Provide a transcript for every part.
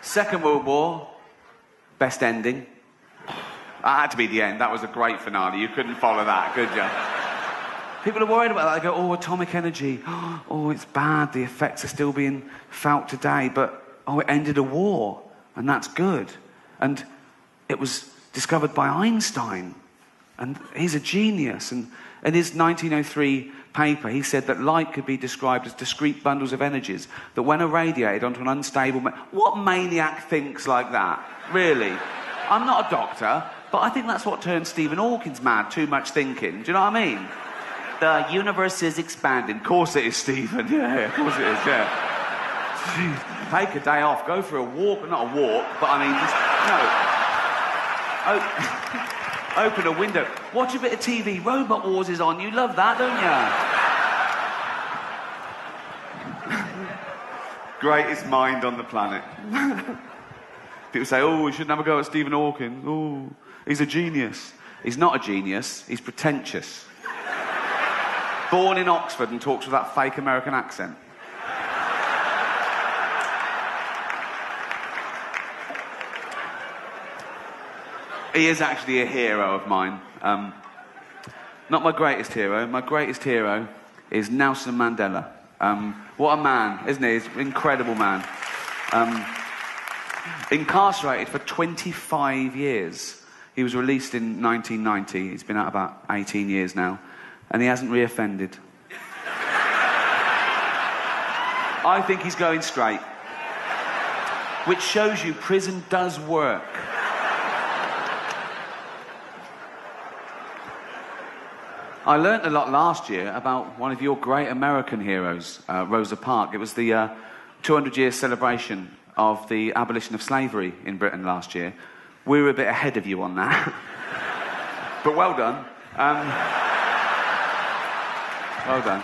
Second World War, best ending. That had to be the end. That was a great finale. You couldn't follow that, could you? People are worried about that. They go, oh, atomic energy. Oh, it's bad. The effects are still being felt today. But, oh, it ended a war. And that's good. And it was discovered by Einstein. And he's a genius. And in his 1903 paper, he said that light could be described as discrete bundles of energies that when irradiated onto an unstable... What maniac thinks like that? Really? I'm not a doctor, but I think that's what turned Stephen Hawking's mad, too much thinking. Do you know what I mean? The universe is expanding. Of course it is, Stephen. Yeah, of course it is, yeah. Jeez. Take a day off, go for a walk. Not a walk, but I mean, just... No. Open a window. Watch a bit of TV. Robot Wars is on. You love that, don't you? Greatest mind on the planet. People say, oh, we shouldn't have a go at Stephen Hawking. Oh, he's a genius. He's not a genius. He's pretentious. Born in Oxford and talks with that fake American accent. He is actually a hero of mine. Not my greatest hero. My greatest hero is Nelson Mandela. What a man, isn't he? He's an incredible man. Incarcerated for 25 years. He was released in 1990. He's been out about 18 years now. And he hasn't reoffended. I think he's going straight. Which shows you prison does work. I learnt a lot last year about one of your great American heroes, Rosa Parks. It was the 200-year celebration of the abolition of slavery in Britain last year. We were a bit ahead of you on that. But well done. Well done.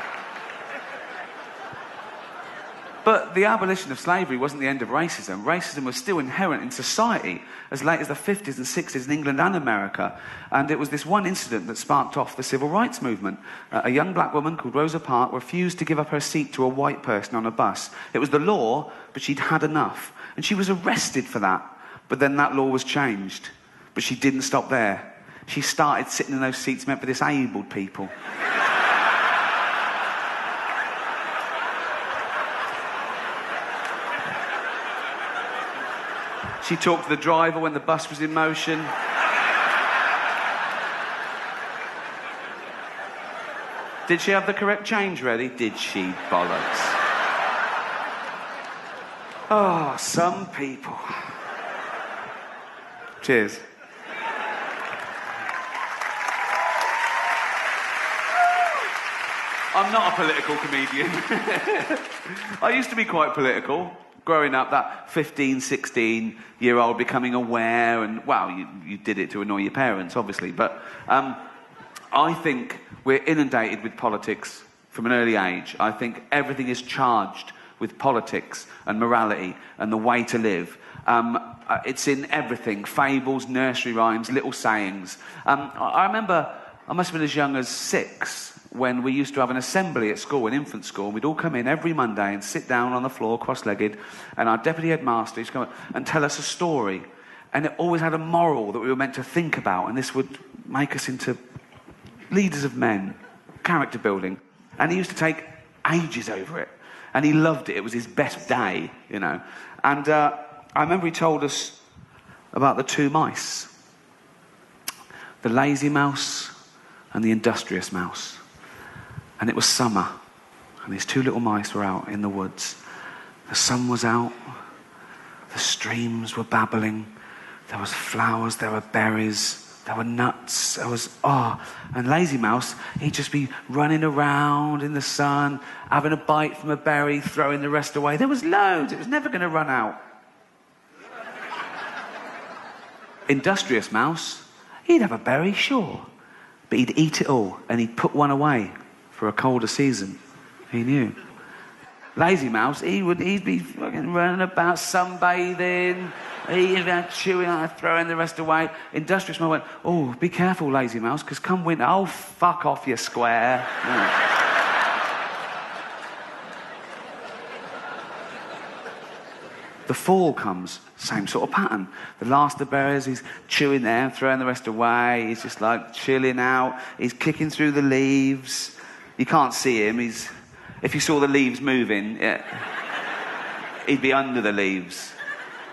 But the abolition of slavery wasn't the end of racism. Racism was still inherent in society as late as the 50s and 60s in England and America. And it was this one incident that sparked off the civil rights movement. A young black woman called Rosa Parks refused to give up her seat to a white person on a bus. It was the law, but she'd had enough. And she was arrested for that. But then that law was changed. But she didn't stop there. She started sitting in those seats meant for disabled people. She talked to the driver when the bus was in motion. Did she have the correct change ready? Did she, bollocks? Oh, some people. Cheers. I'm not a political comedian. I used to be quite political. Growing up, that 15, 16-year-old becoming aware and, well, you did it to annoy your parents, obviously, but I think we're inundated with politics from an early age. I think everything is charged with politics and morality and the way to live. It's in everything, fables, nursery rhymes, little sayings. I remember, I must have been as young as 6, when we used to have an assembly at school, an infant school, and we'd all come in every Monday and sit down on the floor, cross-legged, and our deputy headmaster used to come and tell us a story. And it always had a moral that we were meant to think about, and this would make us into leaders of men, character building. And he used to take ages over it. And he loved it. It was his best day, you know. And I remember he told us about the 2 mice. The lazy mouse and the industrious mouse. And it was summer, and these 2 little mice were out in the woods. The sun was out, the streams were babbling, there was flowers, there were berries, there were nuts, there was, and Lazy Mouse, he'd just be running around in the sun, having a bite from a berry, throwing the rest away. There was loads, it was never going to run out. Industrious Mouse, he'd have a berry, sure, but he'd eat it all, and he'd put one away for a colder season. He knew. Lazy Mouse, he'd be fucking running about, sunbathing, eating, chewing, throwing the rest away. Industrious Mouse went, oh, be careful, Lazy Mouse, because come winter, oh, fuck off, you square. The fall comes, same sort of pattern. The last of the berries, he's chewing them, throwing the rest away. He's just like chilling out. He's kicking through the leaves. You can't see him. If you saw the leaves moving, he'd be under the leaves,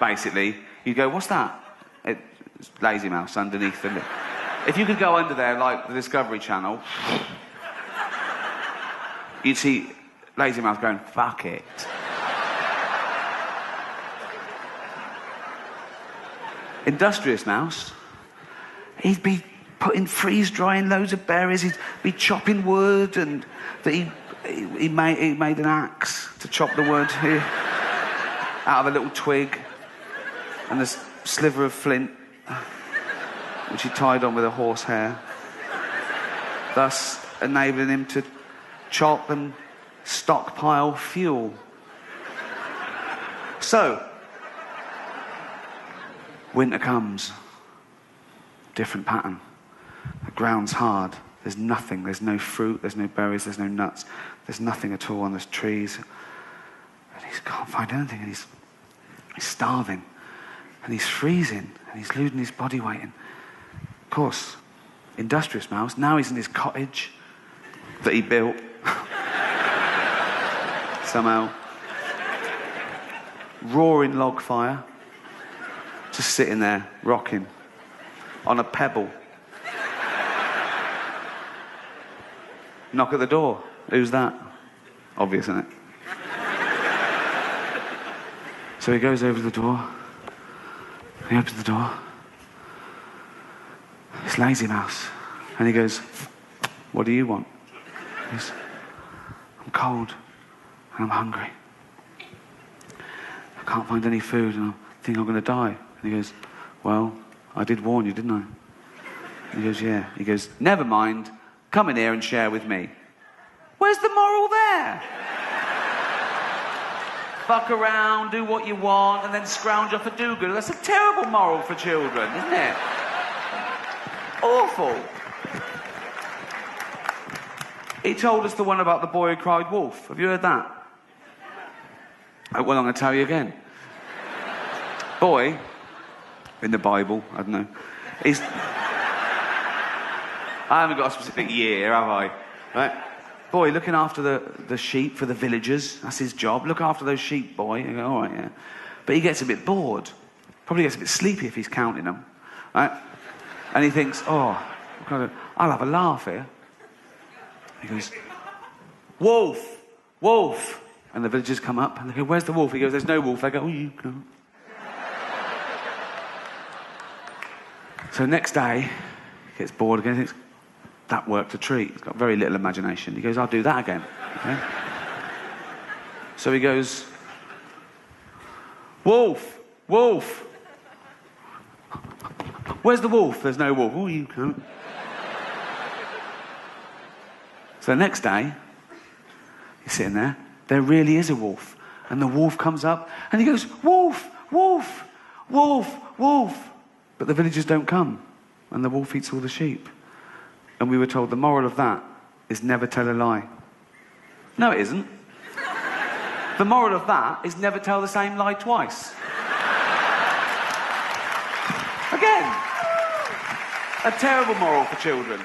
basically. You'd go, what's that? It's lazy mouse underneath the leaf. If you could go under there, like the Discovery Channel, you'd see lazy mouse going, fuck it. Industrious mouse, he'd be freeze-drying loads of berries, he'd be chopping wood, and he made an axe to chop the wood out of a little twig and a sliver of flint, which he tied on with a horsehair, thus enabling him to chop and stockpile fuel. So, winter comes, different pattern. The ground's hard, there's nothing, there's no fruit, there's no berries, there's no nuts, there's nothing at all on the trees. And he can't find anything, and he's starving, and he's freezing, and he's losing his body weight. And of course, industrious mouse, now he's in his cottage that he built somehow. Roaring log fire. Just sitting there, rocking, on a pebble. Knock at the door. Who's that? Obvious, isn't it? So he goes over to the door. He opens the door. It's Lazy Mouse. And he goes, what do you want? He goes, I'm cold and I'm hungry. I can't find any food and I think I'm going to die. And he goes, well, I did warn you, didn't I? And he goes, yeah. He goes, never mind. Come in here and share with me. Where's the moral there? Fuck around, do what you want, and then scrounge off a do-gooder. That's a terrible moral for children, isn't it? Awful. He told us the one about the boy who cried wolf. Have you heard that? Well, I'm going to tell you again. Boy, in the Bible, I don't know. I haven't got a specific year, have I? Right? Boy, looking after the sheep for the villagers. That's his job. Look after those sheep, boy. You go, all right, yeah. But he gets a bit bored. Probably gets a bit sleepy if he's counting them. Right? And he thinks, oh, I'll have a laugh here. He goes, wolf, wolf. And the villagers come up and they go, where's the wolf? He goes, there's no wolf. They go, oh, you go. So next day, he gets bored again. He thinks, that worked a treat. He's got very little imagination. He goes, I'll do that again. Okay? So he goes, wolf, wolf. Where's the wolf? There's no wolf. Oh, you can't. So the next day, he's sitting there. There really is a wolf. And the wolf comes up and he goes, wolf, wolf, wolf, wolf. But the villagers don't come. And the wolf eats all the sheep. And we were told the moral of that is never tell a lie. No, it isn't. The moral of that is never tell the same lie twice. Again. A terrible moral for children.